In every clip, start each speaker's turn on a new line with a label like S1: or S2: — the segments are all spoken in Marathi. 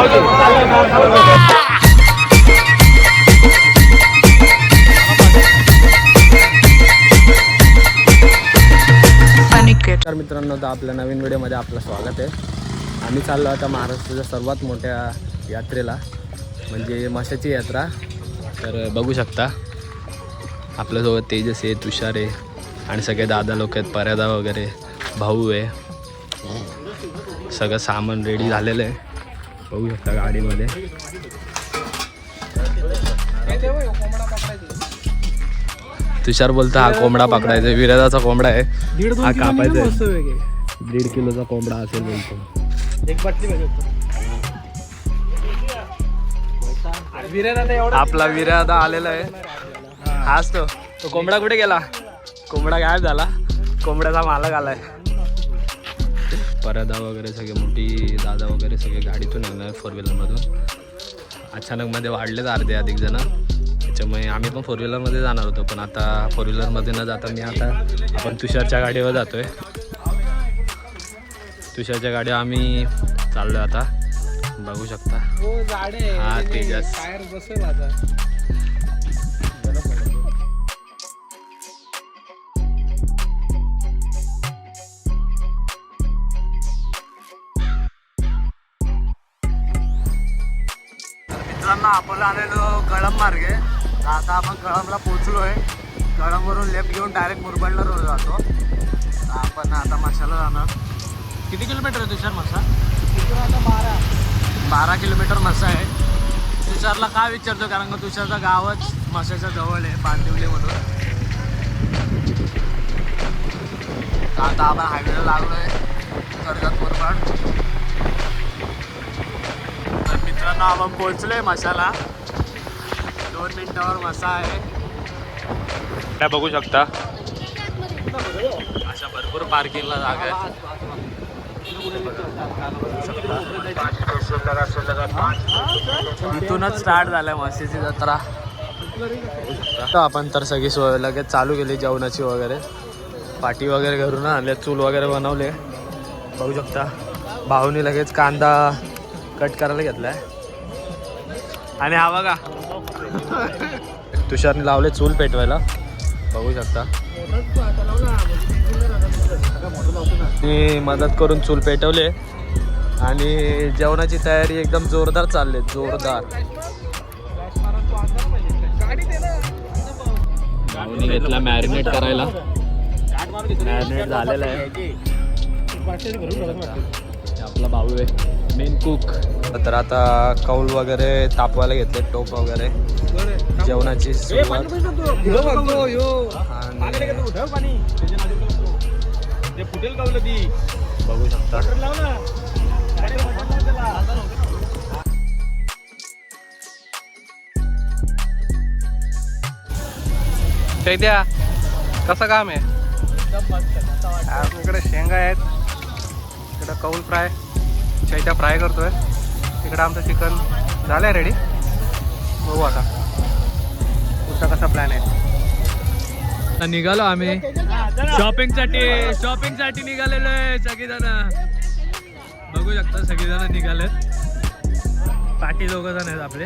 S1: तर मित्रांनो, तर आपल्या नवीन व्हिडिओमध्ये आपलं स्वागत आहे. आम्ही चाललो आता महाराष्ट्राच्या सर्वात मोठ्या यात्रेला, म्हणजे माशाची यात्रा. तर बघू शकता आपल्यासोबत तेजस आहे, तुषार आहे आणि सगळे दादा लोक आहेत, पर्यादा वगैरे, भाऊ आहे. सगळं सामान रेडी झालेलं आहे, बघू शकता गाडीमध्ये. तुषार बोलतो हा कोंबडा पकडायचा, विराजाचा कोंबडा आहे हा, कापायचा आहे. 1.5 किलोचा कोंबडा असेल बोलतो. आपला विरादा आलेला आहे, हाच तो कोंबडा. कुठे गेला कोंबडा? गायब झाला. कोंबड्याचा मालक आलाय. परदा वगैरे सगळे मोठी दादा वगैरे सगळे गाडीतून येणार, 4 व्हीलरमधून. अचानक मध्ये वाढलेत अर्धे अधिक जण, त्याच्यामुळे आम्ही पण 4 व्हीलरमध्ये जाणार होतो, पण आता 4 व्हीलरमध्ये न जाता आपण तुषारच्या गाडीवर जातोय. तुषारच्या गाडीवर आम्ही चाललोय आता, बघू शकता. हा तेजस. मित्रांनो, आपण आलेलो कळंब मार्गे. तर आता आपण कळंबला पोहोचलो आहे. कळंबवरून लेफ्ट घेऊन डायरेक्ट मुरबाडला रोड जातो. तर आपण आता माशाला जाणार. किती किलोमीटर आहे तुषार मासा? आता 12 किलोमीटर मासा आहे. तुषारला काय विचारतो, कारण का तुषारचं गावच माशाच्या जवळ आहे, पांदिवली म्हणून. तर आता आपण हायवेला लागलो आहे, कर्जत मुरबाड. तर मित्रांनो, आपण पोहोचलोय माशाला. 2 मिनिटावर मासा आहे. काय बघू शकता, अशा भरपूर पार्किंगला जागा आहे. इथूनच स्टार्ट झाल्या माशाची जत्रा. आपण तर सगळी सोय लगेच चालू केली जेवणाची वगैरे. पाटी वगैरे घरून आणले, चूल वगैरे बनवले, बघू शकता. भाऊनी लगेच कांदा कट करायला घेतलाय. आणि हा बघा तुषारने लावले चूल पेटवायला, बघू शकता. मी मदत करून चूल पेटवले आणि जेवणाची तयारी एकदम जोरदार चालली, जोरदार. भाऊनी घेतला मॅरिनेट करायला. मॅरिनेट झालेला आहे. आपला भाऊ आहे मेन कुक. तर आता कौल वगैरे तापवायला घेतले, टोप वगैरे. जेवणाची सुरुवात. बघू शकता. चैत्या, कसं काम आहे? इकडे शेंगा आहेत, इकडं कौल फ्राय, चैत्या फ्राय करतोय. इकडं आमचं चिकन झालंय रेडी. बघू आता पुढचा कसा प्लॅन आहे. निघालो आम्ही शॉपिंगसाठी निघालेलो आहे सगळीजण. बघू शकता सगळीजण निघालेत. पाठी 2 जण आहेत आपले.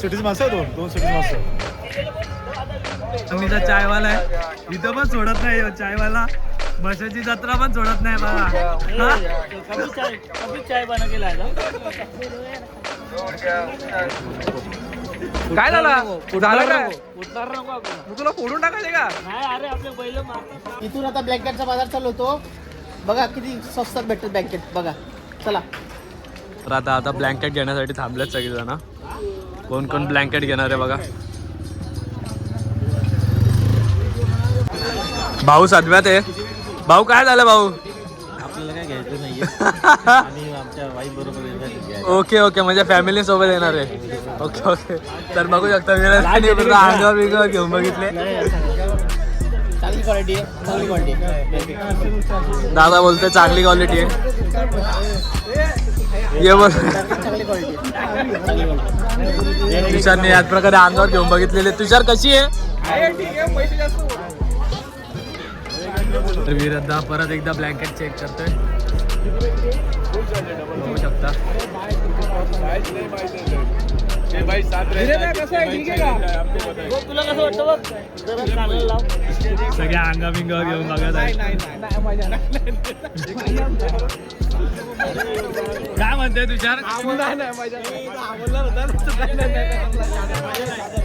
S2: सिटीज मासा, 2 सिटीज मासा.
S1: आम्हीचा चायवाला आहे, इथं पण सोडत नाही चायवाला. बसाची जत्रा पण सोडत नाही बघा. काय झालं काय? तुला फोडून टाकायचे का?
S3: इथून आता ब्लँकेटचा बाजार चालू होतो. बघा किती स्वस्तात भेटतात ब्लँकेट, बघा. चला.
S1: तर आता ब्लँकेट घेण्यासाठी थांबलेत सगळेजण. कोण कोण ब्लँकेट घेणार आहे बघा. भाऊ सध्यात आहे. भाऊ काय झालं भाऊ?
S2: आपल्याला काय घ्यायचं नाहीये. आणि आमच्या वाईफ बरोबर.
S1: ओके, म्हणजे फॅमिली सोबत येणार आहे. ओके. तर बघू शकता अंगावर बिंगावर घेऊन बघितले.
S3: चांगली क्वालिटी आहे, चांगली क्वालिटी.
S1: दादा बोलतोय चांगली क्वालिटी आहे. ये बोल.
S3: चांगली क्वालिटी.
S1: तुषारने याच प्रकारे अंगावर घेऊन बघितलेले. तुषार कशी आहे? तर विरद्धा परत एकदा ब्लँकेट चेक करतोय. बघू शकता
S3: तुला कसं वाटतं बघ जरा कानाला लाव.
S1: सगळ्या अंगाबिंगावर घेऊन बघत आहे. काय म्हणते तुषार?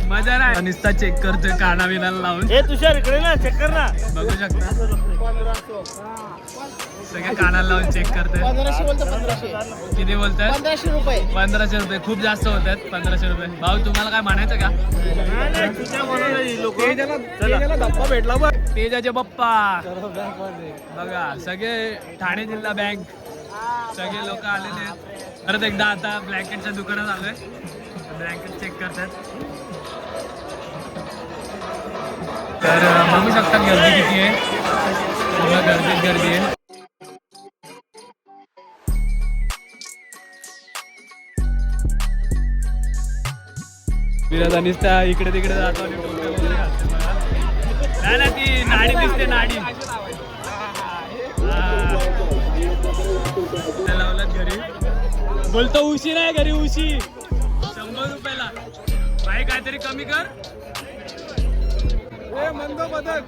S1: मजा नाही. निस्ता चेक करतोय काना बिनाला लावून.
S3: हे तुषार इकडे ना चेक कर ना.
S1: बघू शकता सगळ्या कानाला लावून चेक करतोय.
S3: 1500 बोलतो 1500.
S1: किती बोलताय?
S3: 1500 रुपये.
S1: 1500 रुपये खूप जास्त होत आहेत. 1500 रुपये. भाऊ तुम्हाला काय म्हणायचं का?
S3: धप्पा भेटला बघ.
S1: तेजाचे बाप्पा बघा सगळे ठाणे जिल्हा बँक सगळे लोक आलेले आहेत. परत एकदा आता ब्लँकेटच्या दुकानात आलोय. ब्लँकेट चेक करतात. तर बघू शकता गर्दी किती आहे. पूर्ण गर्दीच गर्दी आहे. विराज अनिस्ता इकडे तिकडे जातो आणि टोपे वगैरे घालतो मला. नाही ना ती नाडी दिसते नाडी. लावलात घरी बोलतो उशी नाही घरी उशी 100 रुपयाला. भाई काहीतरी कमी कर. मंद बदक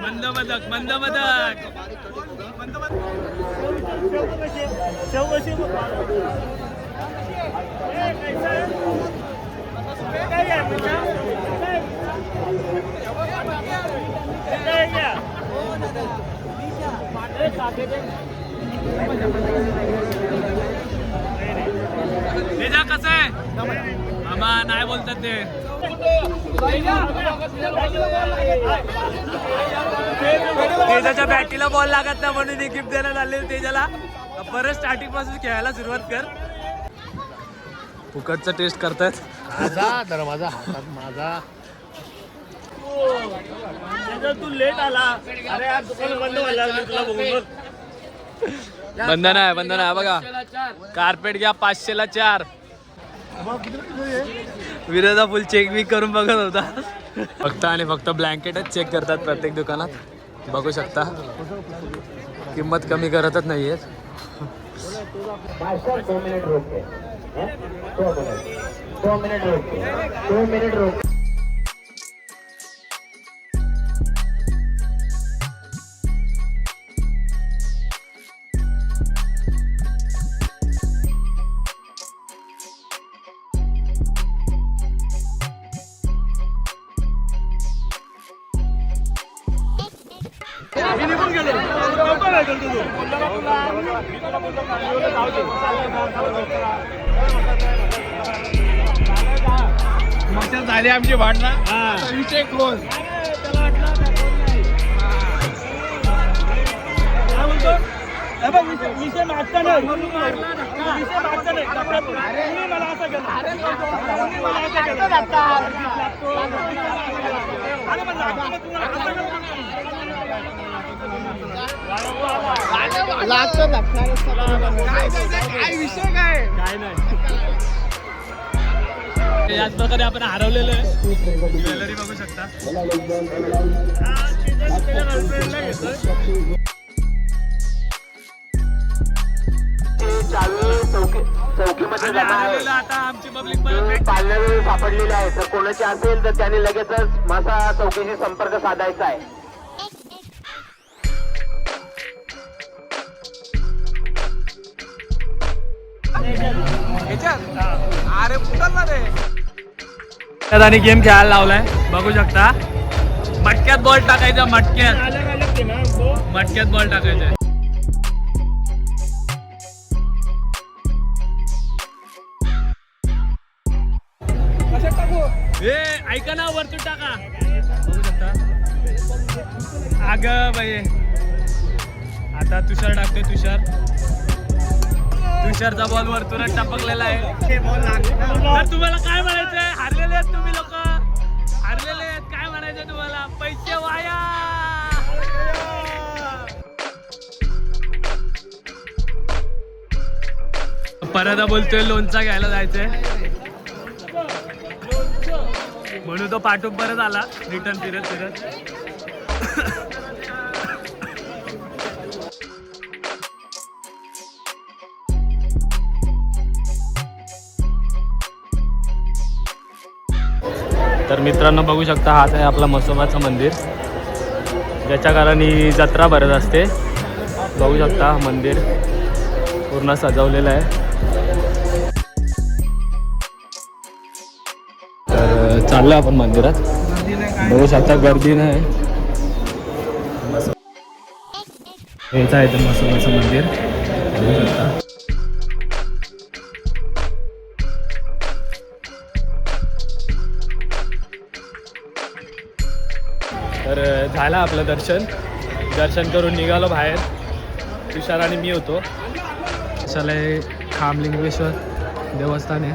S1: मंद बदक मंद बदक. तेजा कसं आहे मामा? नाही बोलतात ते. तेजाच्या बॅटीला बॉल लागत नाही म्हणून गिफ्ट देण्यात आले तेजाला. परत स्टार्टिंग पासून खेळायला सुरुवात कर. फुकटचा टेस्ट करतात.
S3: दरवाजा हातात माझा. तू लेट आला. अरे आज दुकान बंद व्हायला लागली तुला बघून बघ.
S1: बंधन आहे बघा. कार्पेट घ्या 500ला 4. विरोधा फुल चेक बी करून बघत होता. फक्त आणि फक्त ब्लँकेटच चेक करतात प्रत्येक दुकानात. बघू शकता किंमत कमी करतच नाहीयेत.
S4: 2 मिनट रोके. 2 मिनट रोके. 2 मिनट रोके.
S1: झाली आमची भांडणं. विषय क्लोज.
S3: विषय मागता नाही. विषय मागता नाही. मला असं केलं. लागतो
S1: काय विषय काय नाही. याच प्रकारे आपण हरवलेलं आहे. ज्वेलरी बघू शकता.
S4: चौकीमध्ये जमा आहे.
S1: आता आमची पब्लिक परत
S4: पाळण्यावेळी सापडलेले आहे. तर कोणाचे असेल तर त्यांनी लगेचच माझा चौकीशी संपर्क साधायचा आहे.
S1: अरे आणि गेम खेळायला लावलाय. बघू शकता मटक्यात बॉल टाकायचा. मटक्यात बॉल टाकायचा. ऐका ना वरतून टाका. बघू शकता. अग बाई आता तुषार टाकतोय. तुषारचा बॉल वरतूनच टपकलेला आहे. तर तुम्हाला काय म्हणायचंय? हारलेले आहेत तुम्ही लोक. हारलेले आहेत. काय म्हणायचंय तुम्हाला? पैसे वाया. परत बोलतोय लोणचा घ्यायला जायचंय म्हणून तो पाठून परत आला रिटर्न फिरत. तर मित्रांनो बघू शकता हाच आहे आपला म्हसोबाचं मंदिर, ज्याच्या कारण ही जत्रा भरत असते. बघू शकता मंदिर पूर्ण सजवलेलं आहे. तर चाललो आपण मंदिरात. बघू शकता गर्दी नाही. हेच आहे ते म्हसोबाचं मंदिर, बघू शकता. तर झालं आपलं दर्शन करून निघालो बाहेर. तुषार आणि मी होतो. चला हे खामलिंगेश्वर देवस्थान आहे,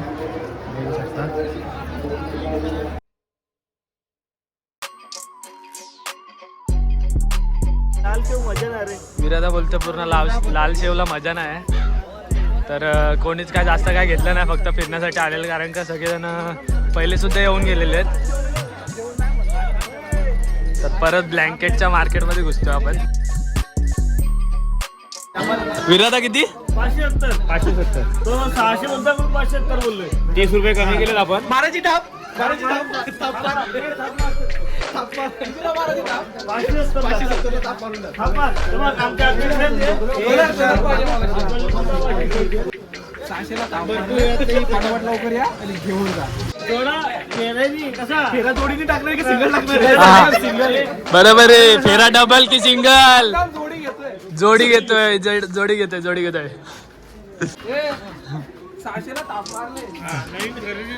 S1: बघू शकता.
S3: लाल शेव मजा नाही रे.
S1: विरादा बोलतो पूर्ण लाल शेवला मजा नाही. तर कोणीच काय जास्त काय घेतलं नाही, फक्त फिरण्यासाठी आलेलं, कारण का सगळेजण पहिले सुद्धा येऊन गेलेले आहेत. तर परत ब्लँकेटच्या मार्केटमध्ये घुसतो आपण. विरादा किती? 570.
S2: तो 600 म्हणता पण 570 बोललोय.
S1: 30 रुपये कमी केलेत आपण.
S3: मारायची टाप. 570 लवकर या आणि घेऊन जा. फेरा जोडीने टाकणार की सिंगल टाकणार? सिंगल.
S1: बरोबर आहे. फेरा डबल की सिंगल?
S3: जोडी घेतोय.
S1: जोडी घेतोय.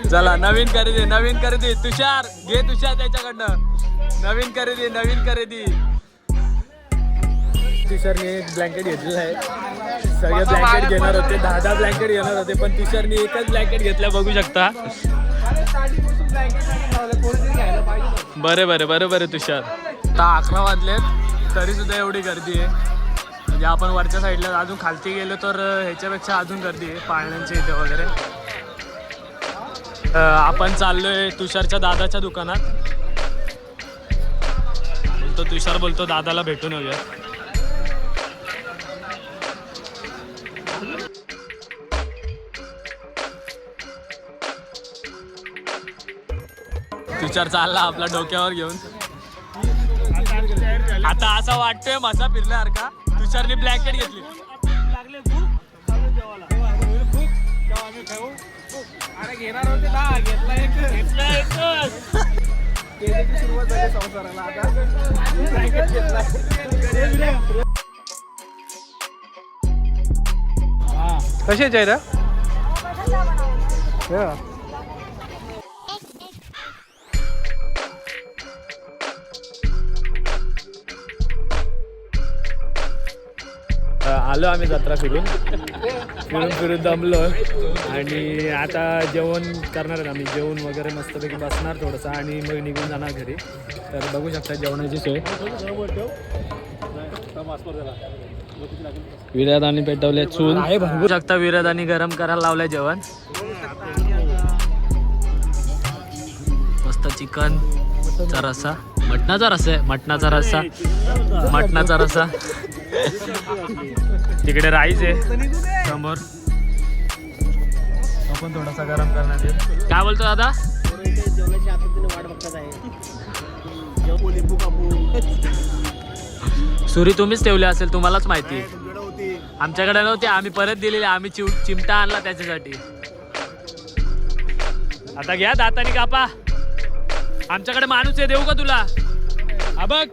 S1: चला नवीन खरेदी. तुषार घे, तुषार त्याच्याकडनं नवीन खरेदी. तुषारने एक ब्लँकेट घेतलेला आहे. सगळे ब्लँकेट घेणार होते, 10 ब्लँकेट घेणार होते, पण तुषारने एकच ब्लँकेट घेतला, बघू शकता. बरोबर तुषार. आता 11 वाजलेत तरी सुद्धा एवढी गर्दी आहे. म्हणजे आपण वरच्या साईडला अजून खालती गेलो तर ह्याच्यापेक्षा अजून गर्दी आहे पाळण्यांच्या इथे वगैरे. आपण चाललोय तुषारच्या दादाच्या दुकानात. तुषार बोलतो दादाला भेटून येऊया. तुषार चालला आपला डोक्यावर घेऊन. आता असं वाटतोय मसा फिरल्यासारखा. तुषारने ब्लँकेट घेतली.
S3: घेणार होते ना, घेतला एकच. सुरुवात झाली संसाराला.
S1: कशाचे आहे रे? आलो आम्ही जत्रा फिरून दमलो आणि आता जेवण करणार आहेत आम्ही. जेवण वगैरे मस्तपैकी बसणार थोडंसं आणि मग निघून जाणार घरी. तर बघू शकता जेवणाची सोय. विरादानी पेटवले चूल आहे, बघू शकता. विरादानी गरम करायला लावलंय जेवण. मस्त चिकनचा रस्सा, मटणाचा रस्सा. तिकडे राईस आहे समोर, आपण थोडासा गरम करण्यात येईल. काय बोलतो दादा?
S3: जेवणाची आतुरतेने वाट बघतात आहे. लिंबू कापू.
S1: सुरी तुम्हीच ठेवली असेल, तुम्हालाच माहिती. आमच्याकडे नव्हती, आम्ही परत दिलेली. आम्ही चिमटा आणला त्याच्यासाठी. आता घ्या दातानी कापा. आमच्याकडे माणूस आहे, देऊ का तुला? हा बघ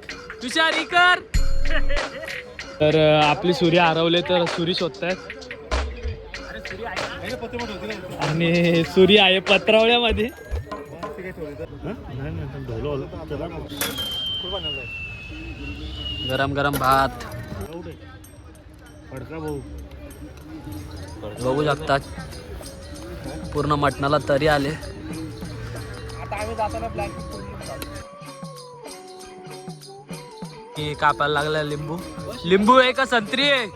S1: तुषार इकर. तर आपली सुरी हरवले तर सुरी शोधतायत. आणि सुरी आहे पत्रावळ्यामध्ये. गरम भात बघू शकतात. पूर्ण मटणाला तरी आले. कापायला लागला लिंबू आहे का संत्री आहे?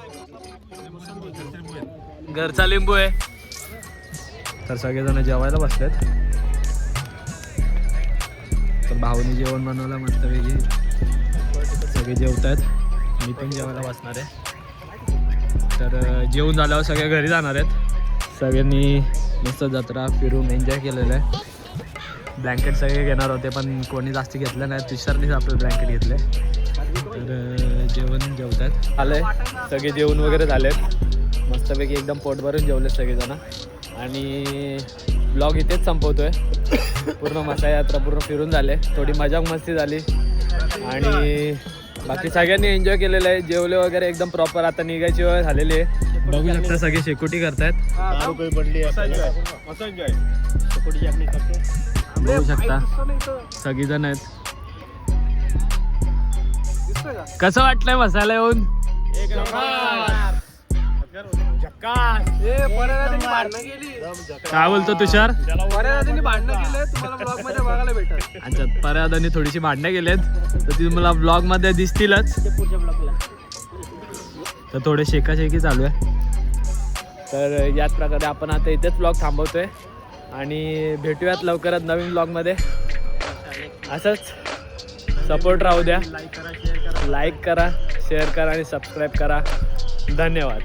S1: घरचा लिंबू आहे. तर सगळेजण जेवायला बसलेत. तर भाऊनी जेवण बनवलं मस्तपैकी. सगळे जेवत आहेत, मी पण जेवायला बसणार आहे. तर जेवून झाल्यावर सगळे घरी जाणार आहेत. सगळ्यांनी मस्त जत्रा फिरून एन्जॉय केलेलं आहे. ब्लँकेट सगळे घेणार होते पण कोणी जास्ती घेतलं नाही, तुषारनीच आपले ब्लँकेट घेतले. तर जेवण जेवतात आलंय, सगळे जेवण वगैरे झालेत, मस्तपैकी एकदम पोट भरून जेवलेत सगळेजण. आणि ब्लॉग इथेच संपवतोय. पूर्ण मसा यात्रा पूर्ण फिरून झाले, थोडी मजा मस्ती झाली आणि बाकी सगळ्यांनी एन्जॉय केलेलं आहे. जेवले वगैरे एकदम प्रॉपर. आता निघायची वेळ झालेली आहे. बघू शकता सगळे शेकोटी करतायत. बघू शकता सगळीजण आहेत. कसं वाटलंय मसाला येऊन? काय बोलतो तुषार? अच्छा, पर्यादानी थोडीशी भांडणं केलेत तर ती मला ब्लॉग मध्ये दिसतीलच. तर थोडे शेकाशेकी चालू आहे. तर याच प्रकारे आपण आता इथेच ब्लॉग थांबवतोय आणि भेटूयात लवकरच नवीन ब्लॉगमध्ये. असंच सपोर्ट राहू द्या. लाईक करा, शेअर करा आणि सबस्क्राईब करा. धन्यवाद.